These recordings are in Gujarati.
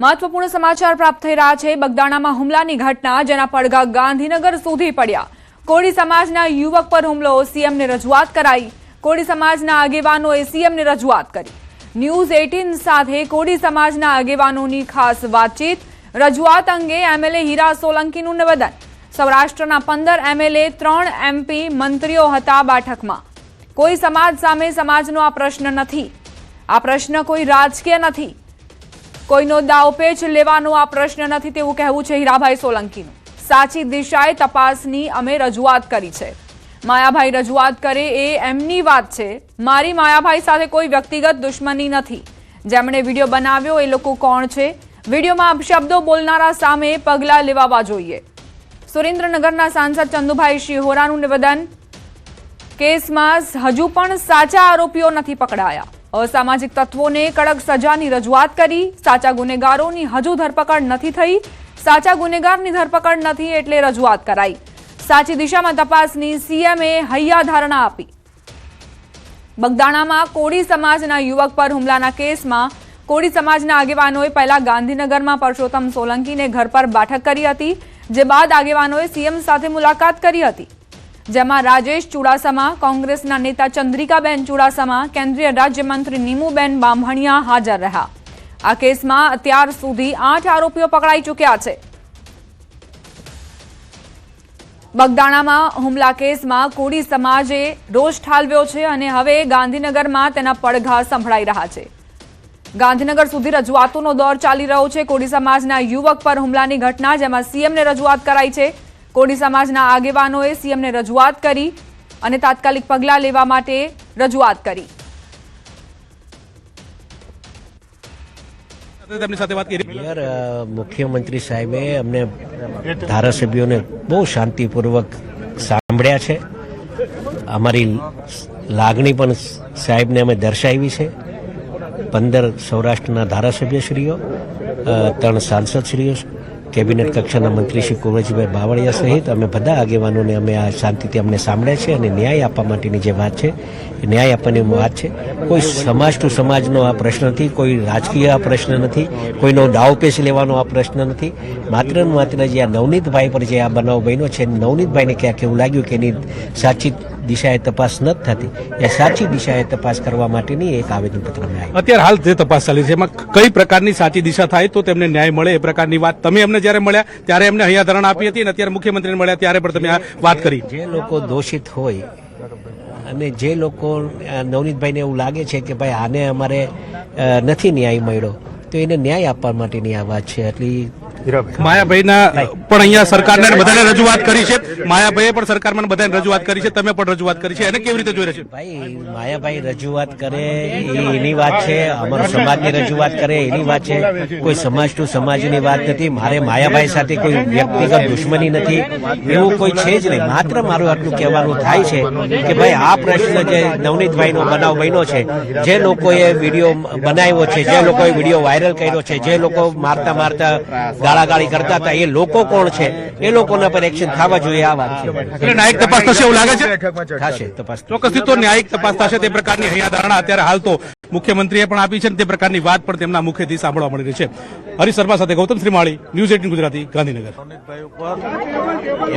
महत्वपूर्ण समाचार प्राप्त थई रह्या छे। बगदाणामां हुमलानी घटना जेना પડઘા ગાંધીનગર સુધી પડ્યા। કોળી સમાજના યુવક પર હુમલો, સીએમને રજૂઆત કરાઈ। કોળી સમાજના આગેવાનોએ સીએમને રજૂઆત કરી। ન્યૂઝ 18 સાથે કોળી સમાજના આગેવાનોની ખાસ વાતચીત। રજૂઆત અંગે એમએલએ હીરા સોલંકીનું નિવેદન। સૌરાષ્ટ્રના 15 એમએલએ 3 એમપી મંત્રીઓ હતા બેઠકમાં। કોઈ સમાજ સામે સમાજનો આ પ્રશ્ન નથી। આ પ્રશ્ન કોઈ રાજકીય નથી, કોઈનો દાવપેચ લેવાનો આ પ્રશ્ન નથી તેવું કહેવું છે હીરાભાઈ સોલંકીનું। સાચી દિશાએ તપાસની અમે રજૂઆત કરી છે। માયાભાઈ રજૂઆત કરે એ એમની વાત છે। મારી માયાભાઈ સાથે કોઈ વ્યક્તિગત દુશ્મની નથી। જેમણે વિડીયો બનાવ્યો એ લોકો કોણ છે? વિડીયોમાં અપશબ્દો બોલનારા સામે પગલાં લેવા જોઈએ। સુરેન્દ્રનગરના સાંસદ ચંદુભાઈ શિહોરાનું નિવેદન। કેસમાં હજુ પણ સાચા આરોપીઓ નથી પકડાયા। असामाजिक तत्वों ने कड़क सजानी रजूआत करी। साचा गुनेगारोनी हजू धरपकड़ नहीं थई। साचा गुनेगारनी धरपकड़ नहीं एटले रजूआत कराई। साची दिशामां तपासनी सीएमए हૈયા धारणा आपी। बगदाणामां कोળી समाजना युवक पर हुमलाना केसमां कोળી समाजना आगेवानोए पहला गांधीनगरमां परसोत्तम सोलंकीने घर पर बैठक करी हती, जे बाद आगेवानोए सीएम साथे मुलाकात करी हती। જેમાં રાજેશ ચુડાસમા, કોંગ્રેસના નેતા ચંદ્રિકાબેન ચુડાસમા, કેન્દ્રીય રાજ્યમંત્રી નીમુબેન બામણિયા હાજર રહ્યા। આ કેસમાં અત્યાર સુધી 8 આરોપીઓ પકડાઈ ચૂક્યા છે। બગદાણામાં હુમલા કેસમાં કોળી સમાજે રોષ ઠાલવ્યો છે અને હવે ગાંધીનગરમાં તેના પડઘા સંભળાઈ રહ્યા છે। ગાંધીનગર સુધી રજૂઆતોનો દોર ચાલી રહ્યો છે। કોળી સમાજના યુવક પર હુમલાની ઘટના, જેમાં સીએમને રજૂઆત કરાઈ છે। कोળી समाजना आगेवानोए सीएमने रजूआत करी अने तात्कालिक पगलां लेवा माटे रजूआत करी। मुख्यमंत्री साहेबे अमने धारासभ्योने बहु शांतिपूर्वक सांभळ्या छे। अमारी लागणी पण साहेबने अमे दर्शावी छे। 15 सौराष्ट्रना धारासभ्यश्रीओ, 3 सांसदश्रीओ, કેબિનેટ કક્ષાના મંત્રી શ્રી કુંવરજીભાઈ બાવળિયા સહિત અમે બધા આગેવાનોને અમે આ શાંતિથી અમને સાંભળ્યા છે અને ન્યાય આપવા માટેની જે વાત છે એ ન્યાય આપવાની વાત છે। કોઈ સમાજ ટુ સમાજનો આ પ્રશ્ન નથી, કોઈ રાજકીય આ પ્રશ્ન નથી, કોઈનો દાવપેચ લેવાનો આ પ્રશ્ન નથી। માત્ર ને માત્ર જે આ નવનીતભાઈ પર જે આ બનાવ બન્યો છે, નવનીતભાઈને ક્યાંક એવું લાગ્યું કે એની સાચી દિશાએ તપાસ નથી થતી, એ સાચી દિશાએ તપાસ કરવા માટેની એક આવેદનપત્ર મેં આપ્યું। અત્યારે હાલ જે તપાસ ચાલી છે એમાં કઈ પ્રકારની સાચી દિશા થાય તો તેમને ન્યાય મળે એ પ્રકારની વાત તમે એમને જ્યારે મળ્યા ત્યારે એમને હૈયા ધારણા આપી હતી અને અત્યારે મુખ્યમંત્રીને મળ્યા ત્યારે પણ તમે આ વાત કરી। જે લોકો દોષિત હોય અને જે લોકો નવનીતભાઈને એવું લાગે છે કે ભાઈ આને અમારે નથી ન્યાય મળ્યો તો એને ન્યાય આપવા માટેની આ વાત છે। એટલી માયાભાઈના પણ અહીંયા સરકારને બધાને રજૂઆત કરી છે। માયાભાઈએ પણ સરકારમાં બધાને રજૂઆત કરી છે, તમે પણ રજૂઆત કરી છે, એને કેવી રીતે જોઈ રહ્યા છે? ભાઈ માયાભાઈ રજૂઆત કરે એની વાત છે, અમારા સમાજની રજૂઆત કરે એની વાત છે। કોઈ સમાજ ટુ સમાજની વાત નથી। મારે માયાભાઈ સાથે કોઈ વ્યક્તિગત દુશ્મની નથી, એવું કોઈ છે જ નહીં। માત્ર મારું આટલું કહેવાનું થાય છે કે ભાઈ આ પ્રશ્ન જે નવનીતભાઈનો બનાવ બન્યો છે, જે લોકોએ વિડીયો બનાવ્યો છે, જે લોકોએ વિડીયો વાયરલ કર્યો છે, જે લોકો મારતા ગાળાગાળી કરતા હતા, એ લોકો કોણ છે, એ લોકોના પર એક્શન થવા જોઈએ આ વાત છે। એટલે ન્યાયિક તપાસ થશે એવું લાગે છે? થશે તપાસ, ચોક્કસથી તો ન્યાયિક તપાસ થશે તે પ્રકારની હૈયા ધારણા અત્યારે હાલ તો મુખ્યમંત્રીએ પણ આપી છે અને તે પ્રકારની વાત પણ તેમના મુખેથી સાંભળવા મળી રહી છે। હરીશ શર્મા સાથે ગૌતમ શ્રીમાળી, ન્યૂઝ 18 ગુજરાતી, ગાંધીનગર।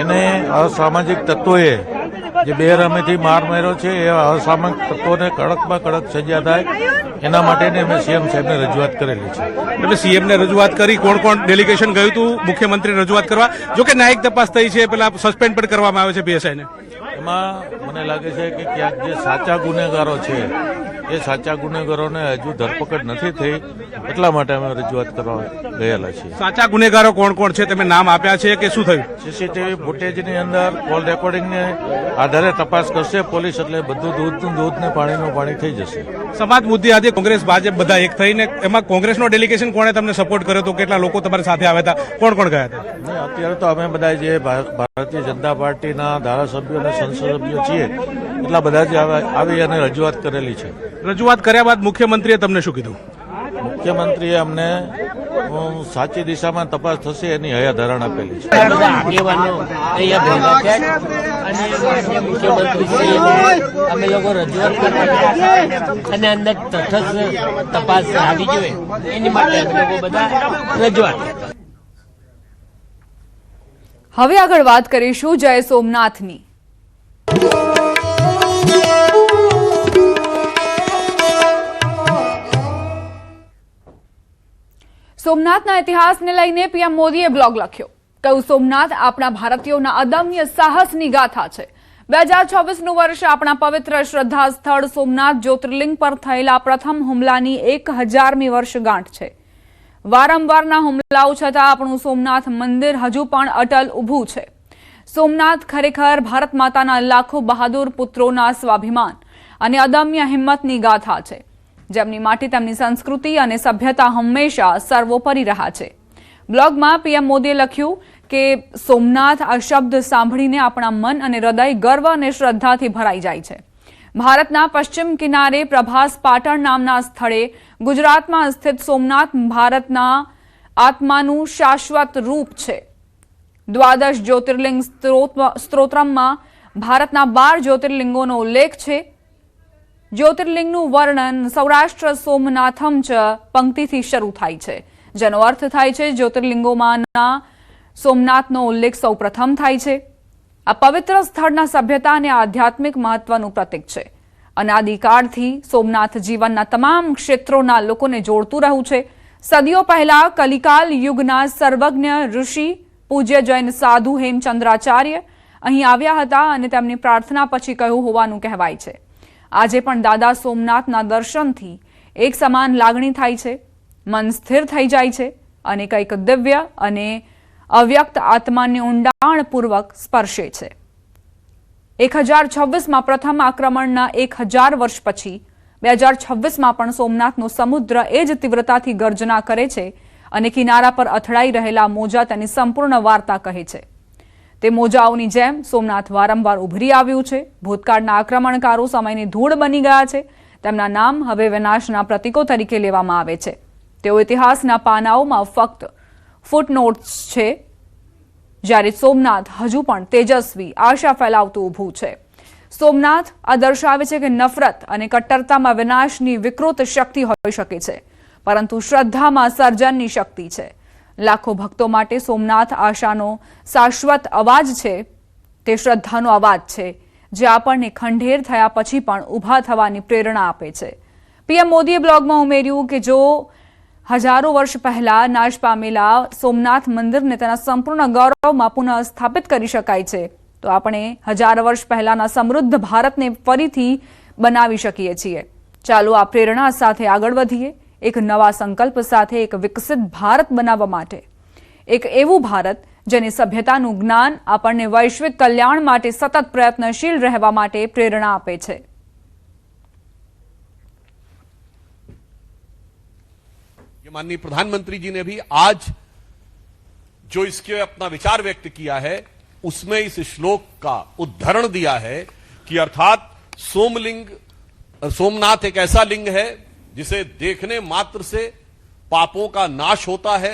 એને અસામાજિક તત્વોએ જે બેરહમીથી માર માર્યો છે, એ અસામાજિક તત્વોને કડકમાં કડક સજા થાય એના માટેની અમે સીએમ સાહેબને રજૂઆત કરેલી છે। એટલે સીએમને રજૂઆત કરી, કોણ કોણ ડેલિગેશન ગયું હતું મુખ્યમંત્રી રજૂઆત કરવા? જોકે ન્યાયિક તપાસ થઈ છે, પેલા સસ્પેન્ડ પણ કરવામાં આવે છે પીએસઆઈને। એમાં મને લાગે છે કે ક્યાંક જે સાચા ગુનેગારો છે એ સાચા ગુનેગારોને હજુ ધરપકડ નથી થઈ, એટલા માટે અમે રજૂઆત કરવા ગયેલા છીએ। સાચા ગુનેગારો કોણ કોણ છે તમે નામ આપ્યા છે કે શું થયું? સીસીટીવી ફૂટેજની અંદર કોલ રેકોર્ડિંગને આધારે તપાસ કરશે પોલીસ, એટલે બધું દૂધનું દૂધ ને પાણીનું પાણી થઈ જશે। સમાજ મુદ્દે આજે કોંગ્રેસ ભાજપ બધા એક થઈને, એમાં કોંગ્રેસનો ડેલિગેશન કોણે તમને સપોર્ટ કર્યો હતો? કેટલા લોકો તમારી સાથે આવ્યા હતા? કોણ કોણ ગયા હતા? અત્યારે તો અમે બધા જે ભારતીય જનતા પાર્ટીના ધારાસભ્યો અને સંસદ સભ્યો છીએ એટલા બધા જ આવી અને રજૂઆત કરેલી છે। રજૂઆત કર્યા બાદ મુખ્યમંત્રીએ તમને શું કીધું? મુખ્યમંત્રીએ અમને સાચી દિશામાં તપાસ થશે એની હયાધારણ આપેલી છે. બધા આગેવાનો અહીંયા ભેગા થયા અને માનનીય મુખ્યમંત્રીશ્રીને અમે લોકો રજૂઆત કરવા ગયા અને અંદર તટસ્થ તપાસ આવી જોઈએ એની માટે અમે લોકો બધા રજૂઆત. હવે આગળ વાત કરીશું જય સોમનાથની. સોમનાથના ઇતિહાસને લઈને પીએમ મોદીએ બ્લોગ લખ્યો. કહ્યું, સોમનાથ આપણા ભારતીયોના અદમ્ય સાહસની ગાથા છે. 2024નું વર્ષ આપણા પવિત્ર શ્રદ્ધા સ્થળ સોમનાથ જ્યોતિર્લિંગ પર થયેલા પ્રથમ હુમલાની 1000મી વર્ષગાંઠ છે. વારંવારના હુમલાઓ છતાં આપણું સોમનાથ મંદિર હજુ પણ અટલ ઊભું છે. સોમનાથ ખરેખર ભારત માતાના લાખો બહાદુર પુત્રોના સ્વાભિમાન અને અદમ્ય હિંમતની ગાથા છે, જેમની માટે તેમની સંસ્કૃતિ અને સભ્યતા હંમેશા સર્વોપરી રહ્યા છે. બ્લોગમાં પીએમ મોદીએ લખ્યું કે સોમનાથ આ શબ્દ સાંભળીને આપણા મન અને હૃદય ગર્વ અને શ્રદ્ધાથી ભરાઈ જાય છે. ભારતના પશ્ચિમ કિનારે પ્રભાસ પાટણ નામના સ્થળે ગુજરાતમાં સ્થિત સોમનાથ ભારતના આત્માનું શાશ્વત રૂપ છે. દ્વાદશ જ્યોતિર્લિંગ સ્ત્રોત્રમાં ભારતના 12 જ્યોતિર્લિંગોનો ઉલ્લેખ છે. જ્યોતિર્લિંગનું વર્ણન સૌરાષ્ટ્ર સોમનાથમ ચ પંક્તિથી શરૂ થાય છે, જેનો અર્થ થાય છે જ્યોતિર્લિંગોમાંના સોમનાથનો ઉલ્લેખ સૌપ્રથમ થાય છે. આ પવિત્ર સ્થળના સભ્યતા અને આધ્યાત્મિક મહત્વનું પ્રતીક છે. અનાદિકાળથી સોમનાથ જીવનના તમામ ક્ષેત્રોના લોકોને જોડતું રહ્યું છે. સદીઓ પહેલા કલિકાલ યુગના સર્વજ્ઞ ઋષિ પૂજ્ય જૈન સાધુ હેમચંદ્રાચાર્ય અહીં આવ્યા હતા અને તેમની પ્રાર્થના પછી કહ્યું હોવાનું કહેવાય છે. આજે પણ દાદા સોમનાથના દર્શનથી એક સમાન લાગણી થાય છે, મન સ્થિર થઈ જાય છે અને કંઈક દિવ્ય અને અવ્યક્ત આત્માને ઊંડાણપૂર્વક સ્પર્શે છે. 1026માં પ્રથમ આક્રમણના 1000 વર્ષ પછી 2026માં પણ સોમનાથનો સમુદ્ર એ જ તીવ્રતાથી ગર્જના કરે છે અને કિનારા પર અથડાઈ રહેલા મોજા તેની સંપૂર્ણ વાર્તા કહે છે. તે મોજાઓની જેમ સોમનાથ વારંવાર ઉભરી આવ્યું છે. ભૂતકાળના આક્રમણકારો સમયની ધૂળ બની ગયા છે. તેમના નામ હવે વિનાશના પ્રતીકો તરીકે લેવામાં આવે છે. તેઓ ઇતિહાસના પાનાઓમાં ફક્ત ફૂટનોટ્સ છે, જ્યારે સોમનાથ હજુ પણ તેજસ્વી આશા ફેલાવતું ઊભું છે. સોમનાથ આ દર્શાવે છે કે નફરત અને કટ્ટરતામાં વિનાશની વિકૃત શક્તિ હોઈ શકે છે, પરંતુ શ્રદ્ધામાં સર્જનની શક્તિ છે. લાખો ભક્તો માટે સોમનાથ આશાનો શાશ્વત અવાજ છે. તે શ્રદ્ધાનો અવાજ છે જે આપણને ખંડેર થયા પછી પણ ઊભા થવાની પ્રેરણા આપે છે. પીએમ મોદીએ બ્લોગમાં ઉમેર્યું કે જો હજારો વર્ષ પહેલા નાશ પામેલા સોમનાથ મંદિરને તેના સંપૂર્ણ ગૌરવમાં પુનઃ સ્થાપિત કરી શકાય છે, તો આપણે 1000 વર્ષ પહેલાના સમૃદ્ધ ભારતને ફરીથી બનાવી શકીએ છીએ. ચાલો આ પ્રેરણા સાથે આગળ વધીએ, એક નવા સંકલ્પ સાથે એક વિકસિત ભારત બનાવવા માટે. એક એવું ભારત જેની સભ્યતાનું જ્ઞાન આપણને વૈશ્વિક કલ્યાણ માટે સતત પ્રયત્નશીલ રહેવા માટે પ્રેરણા આપે છે. माननीय प्रधानमंत्री जी ने भी आज जो इसके अपना विचार व्यक्त किया है उसमें इस श्लोक का उद्धरण दिया है कि अर्थात सोमनाथ एक ऐसा लिंग है जिसे देखने मात्र से पापों का नाश होता है,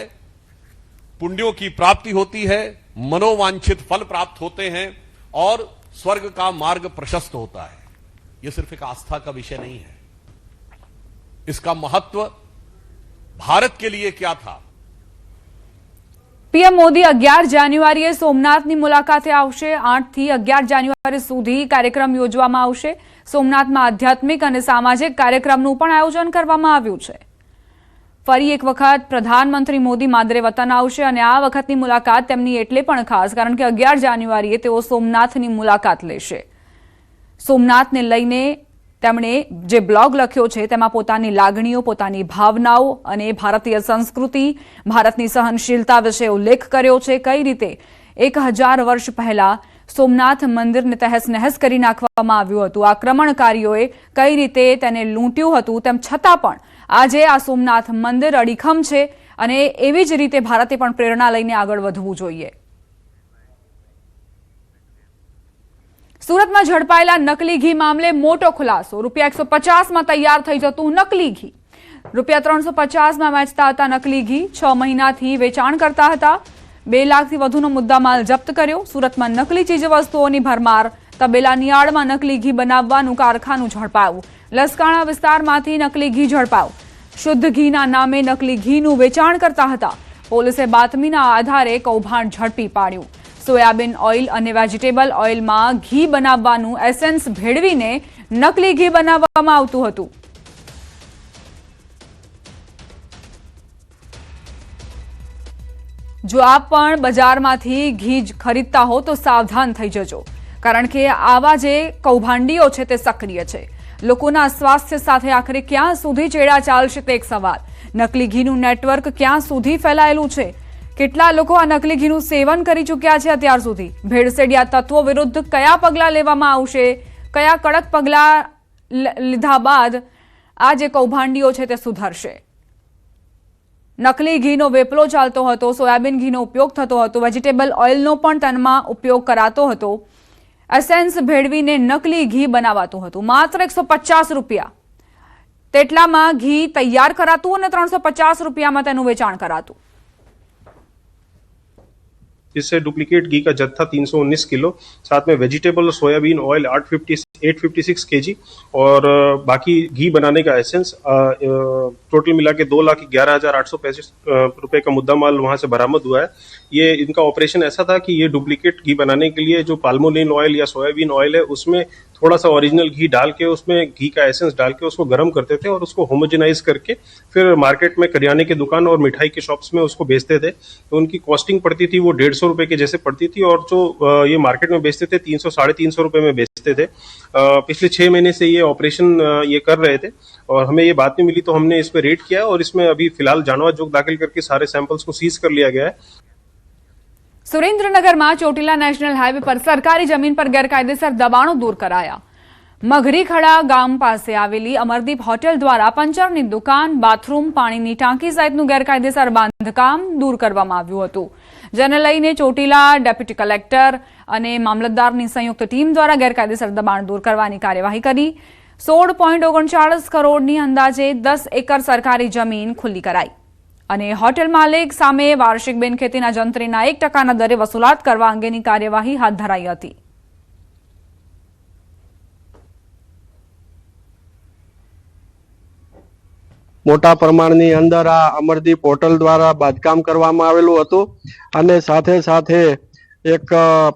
पुण्यों की प्राप्ति होती है, मनोवांछित फल प्राप्त होते हैं और स्वर्ग का मार्ग प्रशस्त होता है. यह सिर्फ एक आस्था का विषय नहीं है, इसका महत्व भारत के लिए क्या था. પીએમ મોદી 11 જાન્યુઆરીએ સોમનાથની મુલાકાતે આવશે. 8 થી 11 જાન્યુઆરી સુધી કાર્યક્રમ યોજવામાં આવશે. સોમનાથમાં આધ્યાત્મિક અને સામાજિક કાર્યક્રમનું પણ આયોજન કરવામાં આવ્યું છે. ફરી એક વખત પ્રધાનમંત્રી મોદી માદરે વતન આવશે અને આ વખતની મુલાકાત તેમની એટલે પણ ખાસ કારણ કે 11 જાન્યુઆરીએ તેઓ સોમનાથની મુલાકાત લેશે. સોમનાથને લઈને તેમણે જે બ્લોગ લખ્યો છે તેમાં પોતાની લાગણીઓ, પોતાની ભાવનાઓ અને ભારતીય સંસ્કૃતિ, ભારતની સહનશીલતા વિશે ઉલ્લેખ કર્યો છે. કઈ રીતે 1000 વર્ષ પહેલા સોમનાથ મંદિરને તહેસ નહેસ કરી નાખવામાં આવ્યું હતું, આક્રમણકારીઓએ કઈ રીતે તેને લૂંટ્યું હતું, તેમ છતાં પણ આજે આ સોમનાથ મંદિર અડીખમ છે અને એવી જ રીતે ભારતે પણ પ્રેરણા લઈને આગળ વધવું જોઈએ. સુરતમાં ઝડપાયેલા નકલી ઘી મામલે મોટો ખુલાસો. ₹150માં તૈયાર થઈ જતું નકલી ઘી. ₹350માં વેચતા હતા નકલી ઘી, 6 મહિનાથી વેચાણ કરતા હતા. 2 લાખથી વધુનો મુદ્દામાલ જપ્ત કર્યો. સુરતમાં નકલી ચીજવસ્તુઓની ભરમાર. તબેલાની આડમાં નકલી ઘી બનાવવાનું કારખાનું ઝડપાયું. લસકાણા વિસ્તારમાંથી નકલી ઘી ઝડપાયું. શુદ્ધ ઘીના નામે નકલી ઘીનું વેચાણ કરતા હતા. પોલીસે બાતમીના આધારે કૌભાંડ ઝડપી પાડ્યું. સોયાબીન ઓઇલ અને વેજીટેબલ ઓઇલમાં ઘી બનાવવાનું એસેન્સ ભેળવીને નકલી ઘી બનાવવામાં આવતું હતું. જો આપ પણ બજારમાંથી ઘી ખરીદતા હો તો સાવધાન થઈ જજો, કારણ કે આવા જે કૌભાંડીઓ છે તે સક્રિય છે. લોકોના સ્વાસ્થ્ય સાથે આખરે ક્યાં સુધી ચેડા ચાલશે તે એક સવાલ. નકલી ઘીનું નેટવર્ક ક્યાં સુધી ફેલાયેલું છે? કેટલા લોકો આ નકલી ઘીનું સેવન કરી ચૂક્યા છે અત્યાર સુધી? ભેળસેડિયા તત્વો વિરુદ્ધ કયા પગલાં લેવામાં આવશે? કયા કડક પગલાં લીધા બાદ આ જે કૌભાંડીઓ છે તે સુધરશે? નકલી ઘીનો વેપલો ચાલતો હતો, સોયાબીન ઘીનો ઉપયોગ થતો હતો, વેજીટેબલ ઓઇલનો પણ તેમાં ઉપયોગ કરાતો હતો. એસેન્સ ભેળવીને નકલી ઘી બનાવાતું હતું. માત્ર ₹150 તેટલામાં ઘી તૈયાર કરાતું અને ₹350 તેનું વેચાણ કરાતું. इससे डुप्लीकेट घी का जत्था 319 किलो, साथ में वेजिटेबल और सोयाबीन ऑयल 856 kg और बाकी घी बनाने का एसेंस टोटल मिला के 2,11,865 रुपए का मुद्दा माल वहां से बरामद हुआ है. ये इनका ऑपरेशन ऐसा था कि ये डुप्लीकेट घी बनाने के लिए जो पाल्मोलिन ऑयल या सोयाबीन ऑयल है उसमें थोड़ा सा ओरिजिनल घी डाल के उसमें घी का एसेंस डाल के उसको गर्म करते थे और उसको होमोजेनाइज करके फिर मार्केट में करियाने की दुकान और मिठाई की शॉप्स में उसको बेचते थे. तो उनकी कॉस्टिंग पड़ती थी वो 150 रुपए के जैसे पड़ती थी और जो ये मार्केट में बेचते थे 300-350 रुपए में बेचते थे. पिछले 6 महीने से ये ऑपरेशन ये कर रहे थे और हमें ये बात नहीं मिली तो हमने इस पर रेड किया और इसमें अभी फिलहाल जानवा जोग दाखिल करके सारे सैंपल्स को सीज कर लिया गया है. સુરેન્દ્રનગરમાં ચોટીલા નેશનલ હાઈવે પર સરકારી જમીન પર ગેરકાયદેસર દબાણો દૂર કરાયા. મઘરીખડા ગામ પાસે આવેલી અમરદીપ હોટેલ દ્વારા પંચરની દુકાન, બાથરૂમ, પાણીની ટાંકી સહિતનું ગેરકાયદેસર બાંધકામ દૂર કરવામાં આવ્યું હતું. જેને લઈને ચોટીલા ડેપ્યુટી કલેક્ટર અને મામલતદારની સંયુક્ત ટીમ દ્વારા ગેરકાયદેસર દબાણ દૂર કરવાની કાર્યવાહી કરી. 16.39 કરોડની અંદાજે 10 એકર સરકારી જમીન ખુલ્લી કરાઈ અને હોટેલ માલિક સામે વાર્ષિક બિનખેતીના જંત્રીના 1% દરે વસૂલાત કરવા અંગેની કાર્યવાહી હાથ ધરાઈ હતી. મોટા પ્રમાણની અંદર આ અમરદીપ હોટલ દ્વારા બાંધકામ કરવામાં આવેલું હતું અને સાથે સાથે એક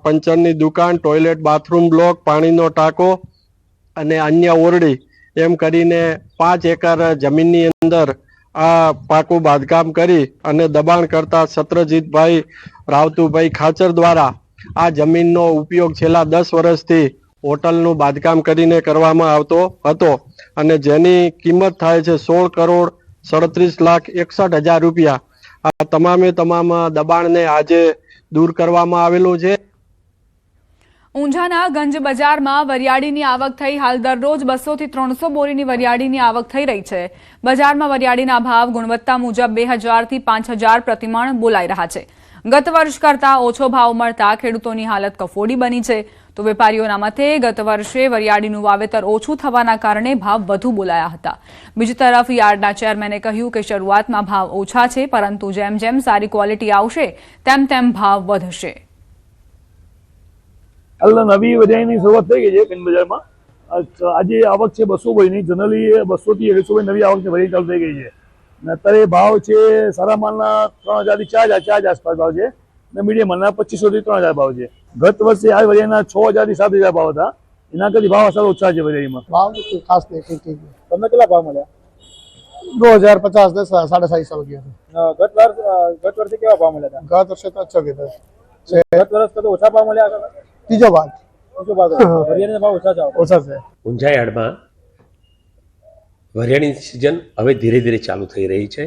પંચરની દુકાન, ટોયલેટ, બાથરૂમ બ્લોક, પાણીનો ટાંકો અને અન્ય ઓરડી એમ કરીને 5 એકર જમીનની અંદર આ પાકું બાંધકામ કરી અને દબાણ કરતા સત્રજીતભાઈ રાવતુભાઈ ખાચર દ્વારા આ જમીનનો ઉપયોગ છેલ્લા 10 વર્ષથી હોટલનું બાંધકામ કરીને કરવામાં આવતો હતો અને જેની કિંમત થાય છે 16,37,61,000 રૂપિયા. આ તમામ દબાણને આજે દૂર કરવામાં આવેલું છે. ઊંઝાના ગંજ બજારમાં વરિયાળીની આવક થઈ. હાલ દરરોજ 200 થી 300 બોરીની વરિયાળીની આવક થઈ રહી છે. બજારમાં વરિયાળીના ભાવ ગુણવત્તા મુજબ 2,000 થી 5,000 પ્રતિમણ બોલાઈ રહ્યા છે. ગત વર્ષ કરતા ઓછો ભાવ મળતા ખેડૂતોની હાલત કફોડી બની છે. તો વેપારીઓના મતે ગત વર્ષે વરિયાળીનું વાવેતર ઓછું થવાના કારણે ભાવ વધુ બોલાયા હતા. બીજી તરફ યાર્ડના ચેરમેને કહ્યું કે શરૂઆતમાં ભાવ ઓછા છે, પરંતુ જેમ જેમ સારી ક્વોલિટી આવશે તેમ તેમ ભાવ વધશે. હાલ નવી વરિયાળીની શરૂઆત થઈ ગઈ છે ગંજ બજારમાં. આજે આવક છે 200 બોરીની. જનરલી 200 થી 150 બોરી નવી આવક વરિયાળી ચાલુ થઈ ગઈ છે. અત્યારે ભાવ છે સારા માલના 3,000 થી 4,000 આસપાસ ભાવ છે અને મીડિયમ માલના 2,500 થી 3,000 ભાવ છે. ગત વર્ષે આ વરિયાળીના 6,000 થી 7,000 ભાવ હતા. એના કરતી ભાવ સારા ઓછા છે વરિયાળીમાં. ભાવ ખાસ નહીં. તમને કેટલા ભાવ મળ્યા? 2,050 ને 2,500 રૂપિયા. ગત વર્ષે કેવા ભાવ મળ્યા હતા? ગત વર્ષે તો અચ્છા કીધા. ગત વર્ષ કરતા ઓછા ભાવ મળ્યા હતા. ત્રીજો ભાગ વરિયાળીના ભાવ ઓછા છે. ઊંઝા યાર્ડમાં વરિયાળીની સિઝન હવે ધીરે ધીરે ચાલુ થઈ રહી છે.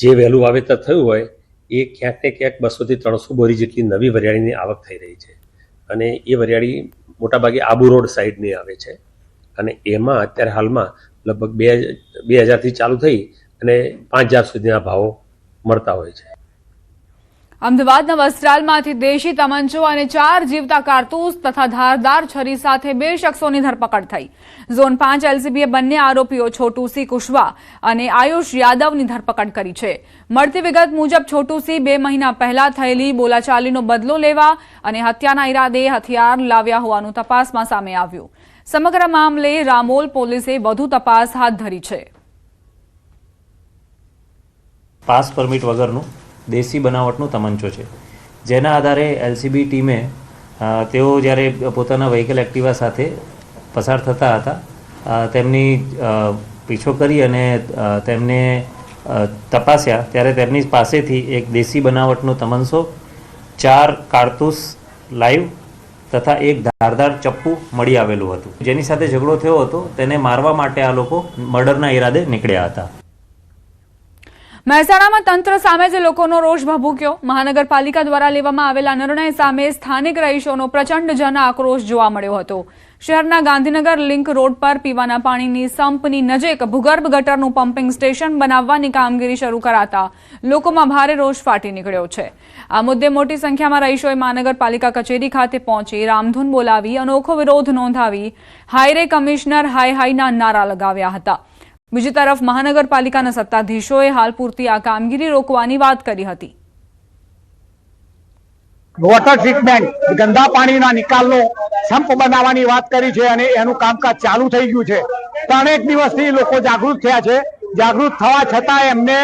જે વહેલું વાવેતર થયું હોય એ ક્યાંક ને ક્યાંક 200 થી 300 બોરી જેટલી નવી વરિયાળીની આવક થઈ રહી છે અને એ વરિયાળી મોટાભાગે આબુ રોડ સાઈડની આવે છે અને એમાં અત્યારે હાલમાં લગભગ 2,000 થી ચાલુ થઈ અને 5,000 સુધીના ભાવો મળતા હોય છે. અમદાવાદના વસ્ત્રાલમાંથી દેશી તમંચો અને 4 જીવતા કારતૂસ તથા ધારદાર છરી સાથે 2 શખ્સોની ધરપકડ થઈ. ઝોન 5 એલસીબીએ બંને આરોપીઓ છોટુસિંહ કુશવા અને આયુષ યાદવની ધરપકડ કરી છે. મળતી વિગત મુજબ છોટુસિંહ 2 મહિના પહેલા થયેલી બોલાચાલીનો બદલો લેવા અને હત્યાના ઈરાદે હથિયાર લાવ્યા હોવાનું તપાસમાં સામે આવ્યું. સમગ્ર મામલે રામોલ પોલીસે વધુ તપાસ હાથ ધરી છે. પાસ પરમિટ વગરનું દેશી બનાવટનું તમંચો છે, જેના આધારે એલસીબી ટીમે તેઓ જ્યારે પોતાના વ્હીકલ એક્ટિવા સાથે પસાર થતા હતા તેમની પીછો કરી અને તેમને તપાસ્યા ત્યારે તેમની પાસેથી એક દેશી બનાવટનો તમંચો, 4 કારતૂસ લાઈવ તથા એક ધારદાર ચપ્પુ મળી આવેલું હતું. જેની સાથે ઝઘડો થયો હતો તેને મારવા માટે આ લોકો મર્ડરના ઈરાદે નીકળ્યા હતા. મહેસાણામાં તંત્ર સામે જ લોકોનો રોષ ભભૂક્યો. મહાનગરપાલિકા દ્વારા લેવામાં આવેલા નિર્ણય સામે સ્થાનિક રહીશોનો પ્રચંડ જન આક્રોશ જોવા મળ્યો હતો. શહેરના ગાંધીનગર લિંક રોડ પર પીવાના પાણીની સંપની નજીક ભૂગર્ભ ગટરનું પમ્પિંગ સ્ટેશન બનાવવાની કામગીરી શરૂ કરાતા લોકોમાં ભારે રોષ ફાટી નીકળ્યો છે. આ મુદ્દે મોટી સંખ્યામાં રહીશોએ મહાનગરપાલિકા કચેરી ખાતે પહોંચી રામધૂન બોલાવી અનોખો વિરોધ નોંધાવી હાઈરે કમિશનર હાય હાયના નારા લગાવ્યા હતા. બીજી તરફ મહાનગરપાલિકાના સત્તાધીશોએ હાલ પૂરતી આ કામગીરી રોકવાની વાત કરી હતી. વોટર ટ્રીટમેન્ટ ગંદા પાણીના નિકાલનો સંપ બનાવવાની વાત કરી છે અને એનું કામકાજ ચાલુ થઈ ગયું છે. 3 દિવસથી લોકો જાગૃત થયા છે. જાગૃત થવા છતાં એમને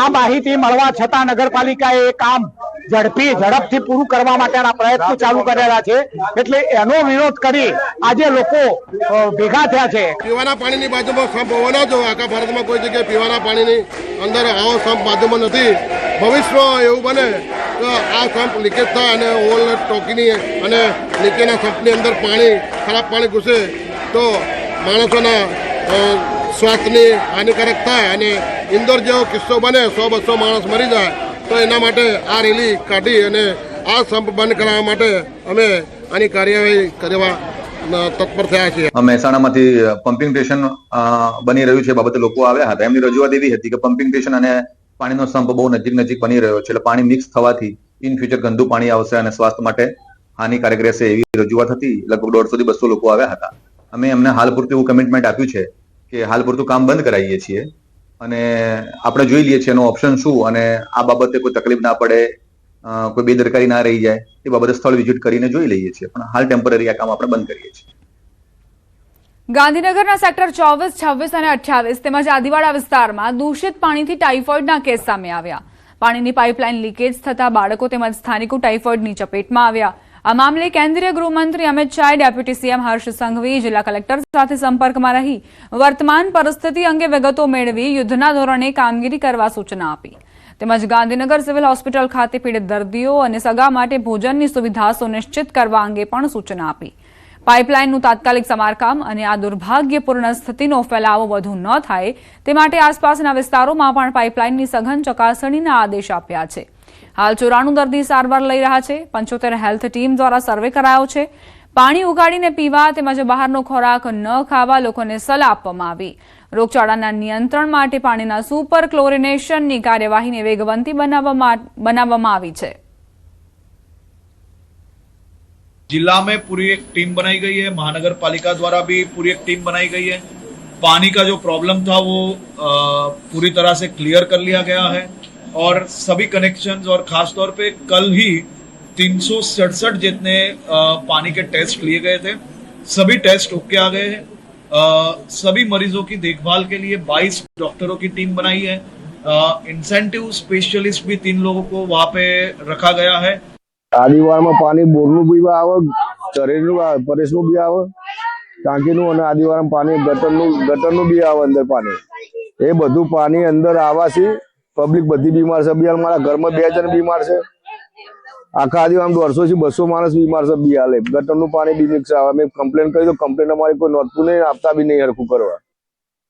આ માહિતી મળવા છતાં નગરપાલિકાએ એ કામ ઝડપથી પૂરું કરવા માટેના પ્રયત્નો ચાલુ કરેલા છે. એટલે એનો વિરોધ કરી આજે લોકો ભેગા થયા છે. પીવાના પાણીની બાજુમાં સંપ હોવાના જો આખા ભારતમાં કોઈ જગ્યાએ પીવાના પાણીની અંદર આવો સંપ બાજુમાં નથી. ભવિષ્યમાં એવું બને તો આ સંપ લીકેજ થાય અને ઓલ ટોકીની અને નીચેના સંપની અંદર પાણી ખરાબ પાણી ઘૂસે તો માણસોના સ્વાસ્થ્યની હાનિકારક થાય અને ઇન્દોર જેવો કિસ્સો બને 100-200 માણસ મરી જાય. તો એના માટે આ રેલી કાઢી અને આ સંપ બંધ કરાવવા માટે અમે આની કાર્યવાહી કરવા તત્પર થયા છીએ. મહેસાણામાંથી પમ્પિંગ સ્ટેશન બની રહ્યું છે બાબતે લોકો આવ્યા હતા. એમની રજૂઆત એવી હતી કે પમ્પિંગ સ્ટેશન અને પાણીનો સંપ બહુ નજીક બની રહ્યો છે, એટલે પાણી મિક્સ થવાથી ઇન ફ્યુચર ગંદુ પાણી આવશે અને સ્વાસ્થ્ય માટે હાનિકારક રહેશે એવી રજૂઆત હતી. લગભગ 150-200 લોકો આવ્યા હતા. અમે એમને હાલ પૂરતું એવું કમિટમેન્ટ આપ્યું છે કે હાલ પૂરતું કામ બંધ કરાવીએ છીએ અને આપણે જોઈ લઈએ છીએ એનો ઓપ્શન શું અને આ બાબતે કોઈ તકલીફ ના પડે, કોઈ બેદરકારી ના રહી જાય એ બાબતે સ્થળ વિઝિટ કરીને જોઈ લઈએ છીએ. પણ હાલ ટેમ્પરરી આ કામ આપણે બંધ કરીએ છીએ. ગાંધીનગરના સેક્ટર 24, 26 અને 28 તેમજ આદિવાડા વિસ્તારમાં દૂષિત પાણીથી ટાઇફોઇડના કેસ સામે આવ્યા. પાણીની પાઇપલાઇન લીકેજ થતા બાળકો તેમજ સ્થાનિકો ટાઇફોઇડની ચપેટમાં આવ્યા. આ મામલે કેન્દ્રીય ગૃહમંત્રી અમિત શાહે ડેપ્યુટી સીએમ હર્ષ સંઘવી જિલ્લા કલેક્ટર સાથે સંપર્કમાં રહી વર્તમાન પરિસ્થિતિ અંગે વિગતો મેળવી યુદ્ધના ધોરણે કામગીરી કરવા સૂચના આપી. તેમજ ગાંધીનગર સિવિલ હોસ્પિટલ ખાતે પીડિત દર્દીઓ અને સગા માટે ભોજનની સુવિધા સુનિશ્ચિત કરવા અંગે પણ સૂચના આપી. પાઇપલાઇનનું તાત્કાલિક સમારકામ અને આ દુર્ભાગ્યપૂર્ણ સ્થિતિનો ફેલાવો વધુ ન થાય તે માટે આસપાસના વિસ્તારોમાં પણ પાઇપલાઇનની સઘન ચકાસણીના આદેશ આપ્યા છે. હાલ 94 દર્દી સારવાર લઈ રહ્યા છે. 75 હેલ્થ ટીમ દ્વારા સર્વે કરાયો છે. પાણી ઉગાડીને પીવા તેમજ બહારનો ખોરાક ન ખાવા લોકોને સલાહ આપવામાં આવી. રોગચાળાના નિયંત્રણ માટે પાણીના સુપર ક્લોરિનેશનની કાર્યવાહીને વેગવંતી બનાવવામાં આવી છે. जिला में पूरी एक टीम बनाई गई है, महानगर पालिका द्वारा भी पूरी एक टीम बनाई गई है. पानी का जो प्रॉब्लम था वो पूरी तरह से क्लियर कर लिया गया है और सभी कनेक्शंस और खास तौर पे कल ही 367 जितने पानी के टेस्ट लिए गए थे, सभी टेस्ट होके आ गए हैं. सभी मरीजों की देखभाल के लिए 22 डॉक्टरों की टीम बनाई है. इंसेंटिव स्पेशलिस्ट भी 3 लोगों को वहाँ पे रखा गया है. આદિવારમાં પાણી બોરનું બી આવે, તરેનું પરેશનું બી આવે, ટાંકીનું અને આદિવારમાં પાણી ગટરનું બી આવે અંદર પાણી. એ બધું પાણી અંદર આવવાથી પબ્લિક બધી બીમાર છે. બી મારા ઘરમાં 2 જણ બીમાર છે. આખા આદિવારમાં 150 થી 200 માણસ બીમાર છે. બી હાલે ગટરનું પાણી બી મિક્સ આવે. મેં કમ્પ્લેન કરી તો કમ્પ્લેન અમારી કોઈ નોંધતું નહીં, આપતા બી નહીં હરખું કરવા.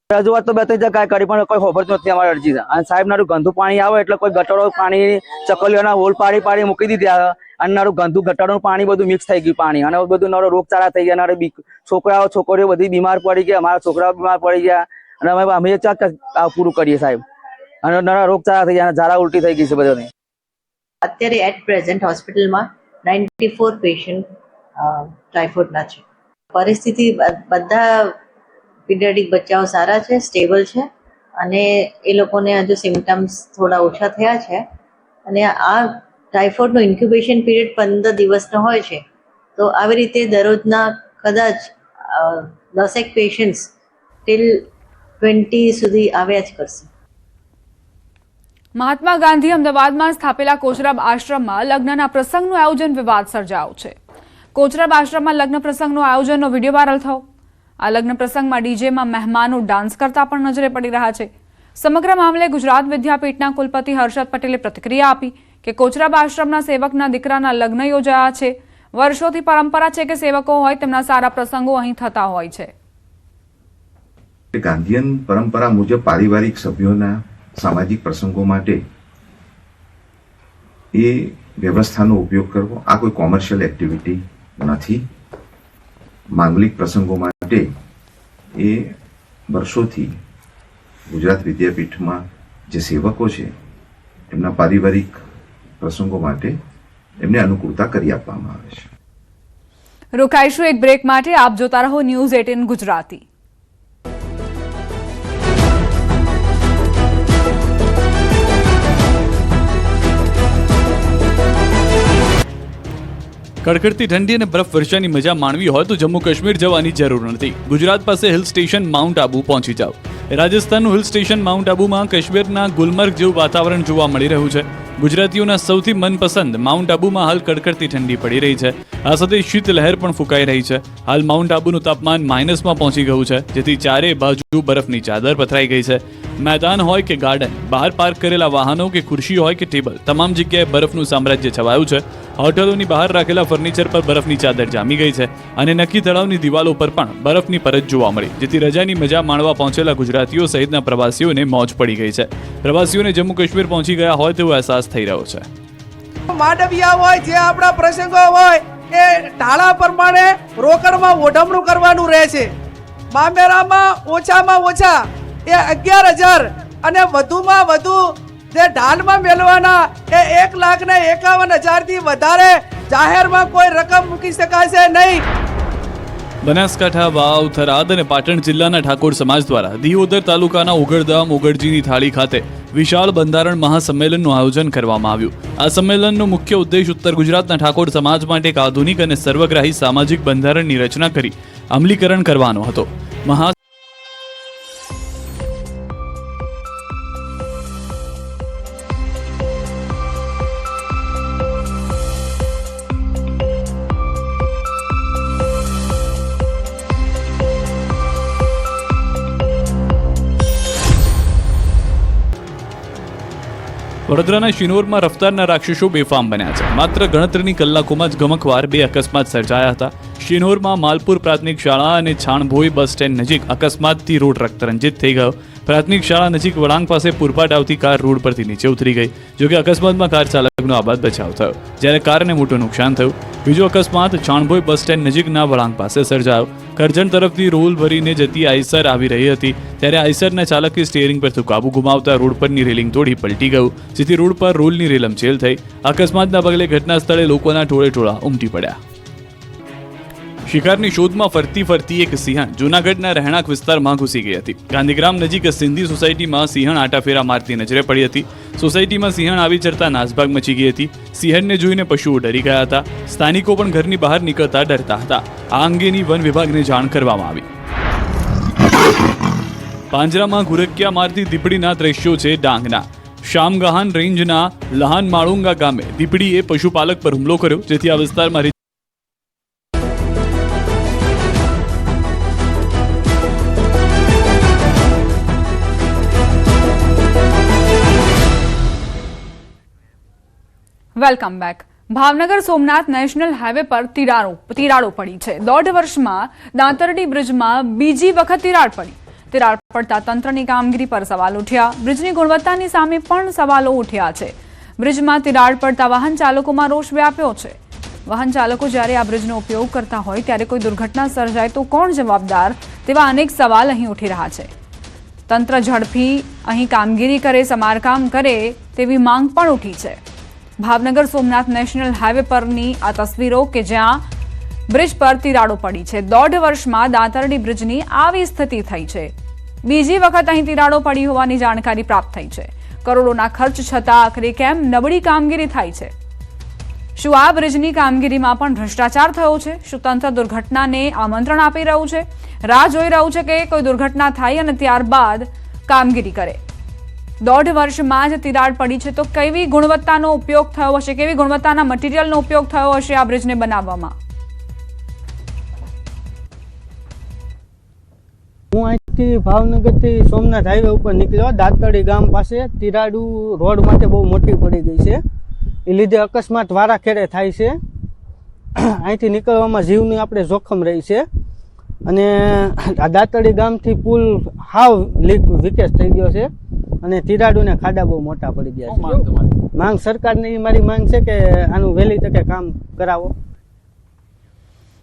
રજૂઆત તો 2-3 જગ્યાએ કરી પણ કોઈ ખબર નથી અમારી અરજી. અને સાહેબ નારું ગંદુ પાણી આવે એટલે કોઈ ગટરો પાણી ચકલીઓના હોલ પાડી મૂકી દીધા અને નારું ગંદુ ગટરનું પાણી બધું મિક્સ થઈ ગયું પાણી અને બધું નારો રોગચાળા થઈ ગયા. નારે છોકરાઓ છોકરીઓ બધી બીમાર પડી ગયા, અમારા છોકરાઓ બીમાર પડી ગયા અને અમે ચાક પૂરું કરીએ સાહેબ. અને નારા રોગચાળા થઈ ગયા, ઝાડા ઉલટી થઈ ગઈ છે બધાને. અત્યારે એટ પ્રેઝન્ટ હોસ્પિટલમાં 94 પેશન્ટ ટાઇફોઇડના છે. પરિસ્થિતિ બધા પીડિયાટ્રિક બચ્ચાઓ સારા છે, સ્ટેબલ છે અને એ લોકોને હજુ સિમ્ટમ્સ થોડા ઓછા થયા છે. અને આ ટાઇફોઇડનો ઇન્ક્યુબેશન પીરિયડ 15 દિવસનો હોય છે. તો આવી રીતે દરરોજના કદાચ 10 પેશન્ટ્સ ટિલ 20 સુધી આવ્યા જ કરશે. મહાત્મા ગાંધી અમદાવાદમાં સ્થાપેલા કોચરબ આશ્રમમાં લગ્નના પ્રસંગનું આયોજન વિવાદ સર્જાયો છે. કોચરબ આશ્રમમાં લગ્ન પ્રસંગનું આયોજનનો વિડીયો વાયરલ થયો. આ લગ્ન પ્રસંગમાં ડીજેમાં મહેમાનો ડાન્સ કરતા પણ નજરે પડી રહ્યા છે. સમગ્ર મામલે ગુજરાત વિદ્યાપીઠના કુલપતિ હર્ષદ પટેલે પ્રતિક્રિયા આપી કે કોચરબ આશ્રમના સેવકના દીકરાના લગ્ન યોજાયા છે. વર્ષોથી પરંપરા છે કે સેવકો હોય તેમના સારા પ્રસંગો અહીં થતા હોય છે. ગાંધીયન પરંપરા મુજબ પારિવારિક સભ્યોના સામાજિક પ્રસંગો માટે એ વ્યવસ્થાનો ઉપયોગ કરવો આ કોઈ કોમર્શિયલ એક્ટિવિટી નથી. માંગલિક પ્રસંગો માટે એ વર્ષોથી ગુજરાત વિદ્યાપીઠમાં જે સેવકો છે એમના પારિવારિક પ્રસંગો માટે એમને અનુકૂળતા કરી આપવામાં આવે છે. રોકાઈશું એક બ્રેક માટે. આપ જોતા રહો ન્યૂઝ 18 ગુજરાતી. કડકડતી ઠંડી અને બરફ વર્ષાની મજા માણવી હોય તો જમ્મુ કાશ્મીર જવાની જરૂર નથી. ગુજરાત પાસે હિલ સ્ટેશન માઉન્ટ આબુ પહોંચી જાઓ. રાજસ્થાનનું હિલ સ્ટેશન માઉન્ટ આબુમાં કાશ્મીરના ગુલમર્ગ જેવું વાતાવરણ જોવા મળી રહ્યું છે. ગુજરાતીઓના સૌથી મનપસંદ માઉન્ટ આબુમાં હાલ કડકડતી ઠંડી પડી રહી છે. આ સાથે શીત લહેર પણ ફૂંકાઈ રહી છે. હાલ માઉન્ટ આબુનું તાપમાન માઇનસમાં પહોંચી ગયું છે, જેથી ચારે બાજુ બરફની ચાદર પથરાઈ ગઈ છે. મેદાન હોય કે ગાર્ડન, બહાર પાર્ક કરેલા વાહનો કે ખુરશી હોય કે ટેબલ, તમામ જગ્યાએ બરફનું સામ્રાજ્ય છવાયું છે. હોટલોની બહાર રાખેલા ફર્નિચર પર બરફની ચાદર જામી ગઈ છે અને નક્કી તળાવની દિવાલો પર પણ બરફની પરત જોવા મળી, જેથી રજાની મજા માણવા પહોંચેલા ગુજરાતીઓ સહિતના પ્રવાસીઓને મોજ પડી ગઈ છે. પ્રવાસીઓને જમ્મુ કાશ્મીર પહોંચી ગયા હોય તેવો અહેસાસ થઈ રહ્યો છે. માંડવિયા હોય, જે આપણા પ્રસંગો હોય એ ટાળા પ્રમાણે રોકડમાં ઓઢમણું કરવાનું રહે છે. મામેરામાં ઓછામાં ઓછા એ 11,000 અને વધુમાં વધુ જે ઢાલમાં મેળવાના એ 1,51,000 થી વધારે જાહેરમાં કોઈ રકમ મૂકી શકાશે નહીં. બનાસકાંઠા, વાવ, થરાદ અને પાટણ જિલ્લાના ઠાકોર સમાજ દ્વારા દિયોદર તાલુકાના ઉગડધામ ઉગડજીની થાળી ખાતે વિશાળ બંધારણ મહાસંમેલનનું આયોજન કરવામાં આવ્યું. આ સંમેલનનો મુખ્ય ઉદ્દેશ ઉત્તર ગુજરાતના ઠાકોર સમાજ માટે એક આધુનિક અને સર્વગ્રાહી સામાજિક બંધારણની રચના કરી અમલીકરણ કરવાનો હતો. વડોદરાના શિનોરમાં રફતારના રાક્ષસો બેફામ બન્યા છે. માત્ર ગણતરીની કલાકોમાં જ ગમકવાર 2 અકસ્માત સર્જાયા હતા. શિનોરમાં માલપુર પ્રાથમિક શાળા અને છાણભોઈ બસ સ્ટેન્ડ નજીક અકસ્માતથી રોડ રક્તરંજિત થઈ ગયો. પ્રાથમિક શાળા નજીક વળાંક પાસે પૂરપાટ આવતી કાર રોડ પરથી નીચે ઉતરી ગઈ. જોકે અકસ્માતમાં કાર ચાલકનો આબાદ બચાવ થયો, જ્યારે કારને મોટું નુકસાન થયું. બીજો અકસ્માત છાણભોઈ બસ સ્ટેન્ડ નજીકના વળાંક પાસે સર્જાયો. કરજણ તરફથી રોલ ભરીને જતી આઈસર આવી રહી હતી, ત્યારે આઈસરના ચાલકે સ્ટીયરિંગ પરથી કાબુ ગુમાવતા રોડ પરની રેલિંગ તોડી પલટી ગયું, જેથી રોડ પર રોલની રેલમછેલ થઈ. અકસ્માતના પગલે ઘટના સ્થળે લોકોના ટોળે ઉમટી પડ્યા. શિકારની શોધમાં ફરતી એક સિંહણ જૂનાગઢના રહેણાંક વિસ્તારમાં ઘૂસી ગઈ હતી. ગાંધીગ્રામ નજીક સિંધી સોસાયટીમાં સિંહણ આટાફેરા મારતી નજરે પડી હતી. સોસાયટીમાં સિંહણ આવી ચડતા નાસભાગ મચી ગઈ હતી. સિંહણને જોઈને પશુઓ ડરી ગયા હતા. સ્થાનિકો પણ ઘરની બહાર નીકળતા ડરતા હતા. આ અંગેની વન વિભાગને જાણ કરવામાં આવી. પાંજરામાં ઘુરક્યા મારતી દીપડીના દ્રશ્યો છે ડાંગના. શામગહાન રેન્જના લહાન માળુંગા ગામે દીપડીએ પશુપાલક પર હુમલો કર્યો, જેથી આ વિસ્તારમાં welcome back. Bhavnagar Somnath national highway પર તિરાડો પડી છે. 1.5 વર્ષમાં દાંતરડી બ્રિજમાં બીજી વખત તિરાડ પડી. તિરાડ પડતા તંત્રની કામગીરી પર સવાલ ઉઠ્યા. બ્રિજની ગુણવત્તાની સામે પણ સવાલો ઉઠ્યા છે. બ્રિજમાં તિરાડ પડતા વાહન ચાલકોમાં રોષ વ્યાપ્યો છે. વાહન ચાલકો જ્યારે આ બ્રિજનો ઉપયોગ કરતા હોય ત્યારે કોઈ દુર્ઘટના સર્જાય તો કોણ જવાબદાર, તેવા અનેક સવાલ અહીં ઉઠી રહ્યા છે. તંત્ર ઝડપી અહીં કામગીરી કરે, સમારકામ કરે તેવી માંગ પણ ઉઠી છે. ભાવનગર સોમનાથ નેશનલ હાઈવે પરની આ તસવીરો કે જ્યાં બ્રિજ પર તિરાડો પડી છે. 1.5 વર્ષમાં દાંતરડી બ્રિજની આવી સ્થિતિ થઈ છે. બીજી વખત અહીં તિરાડો પડી હોવાની જાણકારી પ્રાપ્ત થઈ છે. કરોડોના ખર્ચ છતાં આખરે કેમ નબળી કામગીરી થાય છે? શું આ બ્રિજની કામગીરીમાં પણ ભ્રષ્ટાચાર થયો છે? શું તંત્ર દુર્ઘટનાને આમંત્રણ આપી રહ્યું છે? રાહ જોઈ રહ્યું છે કે કોઈ દુર્ઘટના થાય અને ત્યારબાદ કામગીરી કરે? 1.5 વર્ષમાં જ તિરાડ પડી છે તો કેવી ગુણવત્તાનો ઉપયોગ થયો હશે, કેવી ગુણવત્તાના મટીરીયલનો ઉપયોગ થયો હશે આ બ્રિજને બનાવવામાં? હું અહીંથી ભાવનગરથી સોમનાથ હાઈવે ઉપર નીકળ્યો. દાંતરડી ગામ પાસે તિરાડુ રોડ માટે બહુ મોટી પડી ગઈ છે. એ લીધે અકસ્માત વારાખેડે થાય છે. અહીંથી નીકળવામાં જીવની આપણે જોખમ રહી છે. અને આ દાંતરડી ગામથી પુલ હાવ વિકેશ થઈ ગયો છે અને તિરાડુને ખાડા બહુ મોટા પડી ગયા છે. માંગ સરકારની મારી માંગ છે કે આનું વહેલી તકે કામ કરાવો.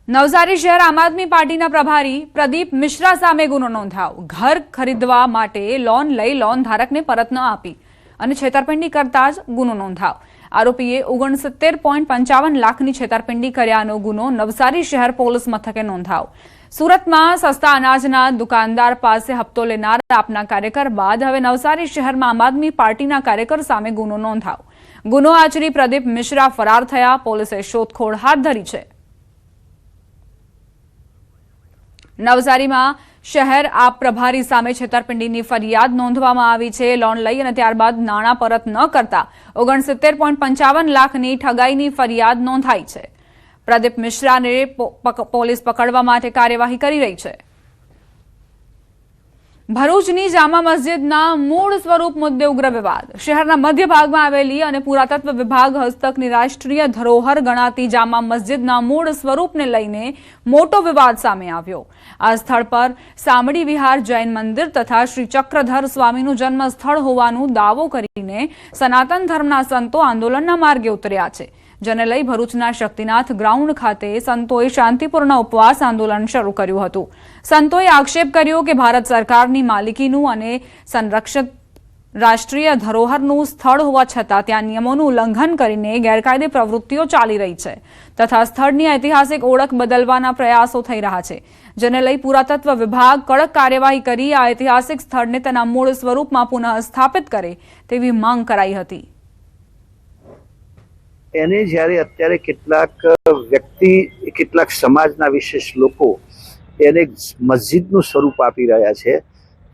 નવસારી શહેર આમ આદમી પાર્ટીના પ્રભારી પ્રદીપ મિશ્રા સામે ગુનો નોંધાયો. ઘર ખરીદવા માટે લોન લઈ લોન ધારકને પરત ન આપી અને છેતરપિંડી કરતા જ ગુનો નોંધાયો. આરોપીએ 69.55 લાખની છેતરપિંડી કર્યાનો ગુનો નવસારી શહેર પોલીસ મથકે નોંધાયો. સુરતમાં સસ્તા અનાજના દુકાનદાર પાસે હપ્તો લેનાર આપના કાર્યકર બાદ હવે નવસારી શહેરમાં આમ આદમી પાર્ટીના કાર્યકર સામે ગુનો નોંધાયો. ગુનો આચરી પ્રદીપ મિશ્રા ફરાર થયા. પોલીસે શોધખોળ હાથ ધરી છે. નવસારીમાં શહેર આપ પ્રભારી સામે છેતરપિંડીની ફરિયાદ નોંધવામાં આવી છે. લોન લઈ અને ત્યારબાદ નાણાં પરત ન કરતા 69.55 લાખની ઠગાઈની ફરિયાદ નોંધાઈ છે. પ્રદીપ મિશ્રાને પોલીસ પકડવા માટે કાર્યવાહી કરી રહી છે. ભરૂચની જામા મસ્જિદના મૂળ સ્વરૂપ મુદ્દે ઉગ્ર વિવાદ. શહેરના મધ્ય ભાગમાં આવેલી અને પુરાતત્વ વિભાગ હસ્તકની રાષ્ટ્રીય ધરોહર ગણાતી જામા મસ્જિદના મૂળ સ્વરૂપને લઈને મોટો વિવાદ સામે આવ્યો. આ સ્થળ પર સામડી વિહાર જૈન મંદિર તથા શ્રી ચક્રધર સ્વામીનું જન્મ સ્થળ હોવાનું દાવો કરીને સનાતન ધર્મના સંતો આંદોલનના માર્ગે ઉતર્યા છે. જેને લઈ ભરૂચના શક્તિનાથ ગ્રાઉન્ડ ખાતે સંતોએ શાંતિપૂર્ણ ઉપવાસ આંદોલન શરૂ કર્યું હતું. સંતોએ આક્ષેપ કર્યો કે ભારત સરકારની માલિકીનું અને સંરક્ષિત રાષ્ટ્રીય ધરોહરનું સ્થળ હોવા છતાં ત્યાં નિયમોનું ઉલ્લંઘન કરીને ગેરકાયદે પ્રવૃત્તિઓ ચાલી રહી છે તથા સ્થળની ઐતિહાસિક ઓળખ બદલવાના પ્રયાસો થઈ રહ્યા છે. જેને લઈ પુરાતત્વ વિભાગ કડક કાર્યવાહી કરી આ ઐતિહાસિક સ્થળને તેના મૂળ સ્વરૂપમાં પુનઃ સ્થાપિત કરે તેવી માંગ કરાઈ હતી. એને જ્યારે અત્યારે કેટલાક વ્યક્તિ, કેટલાક સમાજના વિશેષ લોકો એને મસ્જિદનું સ્વરૂપ આપી રહ્યા છે,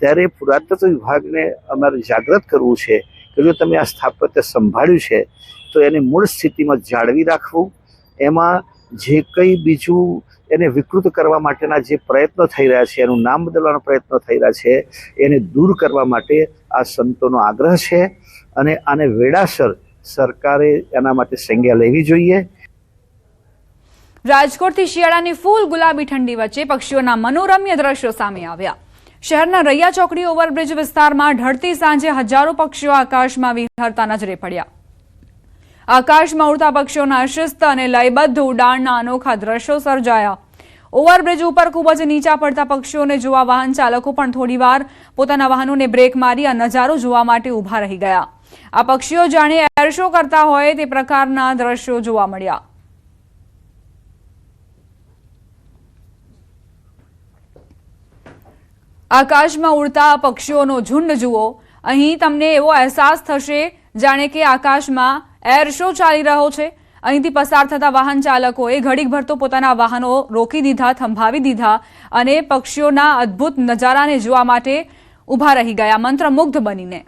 ત્યારે પુરાતત્વ વિભાગને અમારે જાગૃત કરવું છે કે જો તમે આ સ્થાપત્ય સંભાળ્યું છે તો એને મૂળ સ્થિતિમાં જાળવી રાખવું. એમાં જે કંઈ બીજું એને વિકૃત કરવા માટેના જે પ્રયત્નો થઈ રહ્યા છે, એનું નામ બદલવાનો પ્રયત્નો થઈ રહ્યા છે, એને દૂર કરવા માટે આ સંતોનો આગ્રહ છે અને આને વેળાસર સરકારે એના માટે સંજ્ઞા લેવી જોઈએ. રાજકોટથી શિયાળાની ફૂલ ગુલાબી ઠંડી વચ્ચે પક્ષીઓના મનોરમ્ય દ્રશ્યો સામે આવ્યા. શહેરના રૈયા ચોકડી ઓવરબ્રિજ વિસ્તારમાં ઢળતી સાંજે હજારો પક્ષીઓ આકાશમાં વિહરતા નજરે પડ્યા. આકાશમાં ઉડતા પક્ષીઓના શિસ્ત અને લયબદ્ધ ઉડાણના અનોખા દ્રશ્યો સર્જાયા. ઓવરબ્રિજ ઉપર ખૂબ જ નીચા પડતા પક્ષીઓને જોવા વાહન ચાલકો પણ થોડીવાર પોતાના વાહનોને બ્રેક મારી આ નજારો જોવા માટે ઊભા રહી ગયા. આ પક્ષીઓ જાણે એર શો કરતા હોય તે પ્રકારના દ્રશ્યો જોવા મળ્યા. આકાશમાં ઉડતા પક્ષીઓનો ઝુંડ જુઓ. અહીં તમને એવો અહેસાસ થશે જાણે કે આકાશમાં એર શો ચાલી રહ્યો છે. અહીંથી પસાર થતા વાહન ચાલકોએ ઘડીકભર તો પોતાના વાહનો રોકી દીધા, થંભાવી દીધા અને પક્ષીઓના અદ્ભુત નજારાને જોવા માટે ઊભા રહી ગયા મંત્રમુગ્ધ બનીને.